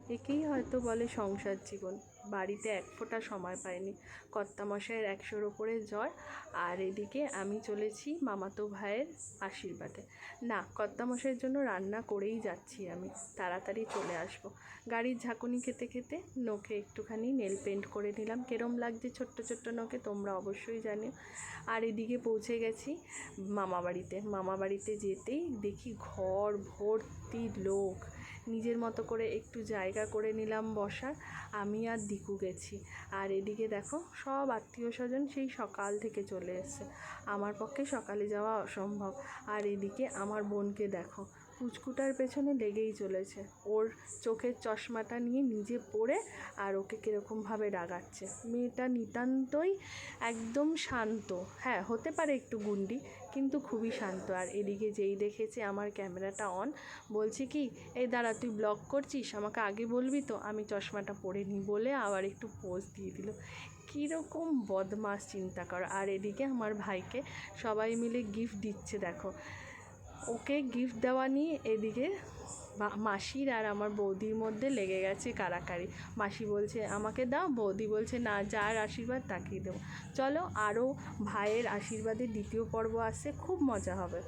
একেই হয়তো বলে সংসার জীবন। বাড়িতে এক ফোঁটা সময় পাইনি। কর্তামশাইয়ের 100-র ওপরে জ্বর, আর এদিকে আমি চলেছি মামাতো ভাইয়ের আশীর্বাদে। না, কর্তামশাইয়ের জন্য রান্না করেই যাচ্ছি আমি, তাড়াতাড়ি চলে আসব। গাড়ির ঝাঁকুনি খেতে খেতে নখে একটুখানি নেল পেন্ট করে নিলাম। কেরম লাগছে ছোট্ট ছোট্ট নখে তোমরা অবশ্যই জানিও। আর এদিকে পৌঁছে গেছি মামাবাড়িতে যেতেই দেখি ঘর ভর্তি লোক। নিজের মতো করে একটু জায়গা করে নিলাম বসার। আমি আর দিকু গেছি। আর এদিকে দেখো সব আত্মীয় স্বজন সেই সকাল থেকে চলে এসছে। আমার পক্ষে সকালে যাওয়া অসম্ভব। আর এদিকে আমার বোনকে দেখো, পুচকুটার পেছনে লেগেই চলেছে। ওর চোখের চশমাটা নিয়ে নিজে পড়ে আর ওকে কীরকমভাবে রাগাচ্ছে। মেয়েটা নিতান্তই একদম শান্ত। হ্যাঁ, হতে পারে একটু গুন্ডি, কিন্তু খুবই শান্ত। আর এদিকে যেই দেখেছে আমার ক্যামেরাটা অন, বলছে কি, এই দাঁড়া, তুই ব্লগ করছিস, আমাকে আগে বলবি তো, আমি চশমাটা পরে নিই বলে আবার একটু পোজ দিয়ে দিল। কীরকম বদমাস চিন্তা কর। আর এদিকে আমার ভাইকে সবাই মিলে গিফট দিচ্ছে দেখো। ওকে গিফট দেওয়া নিয়ে এদিকে মাসির আর আমার বৌদির মধ্যে লেগে গেছে কাড়াকাড়ি। মাসি বলছে আমাকে দাও, বৌদি বলছে না, যার আশীর্বাদ তাকেই দেবো। চলো, আরও ভাইয়ের আশীর্বাদের দ্বিতীয় পর্ব আসছে, খুব মজা হবে।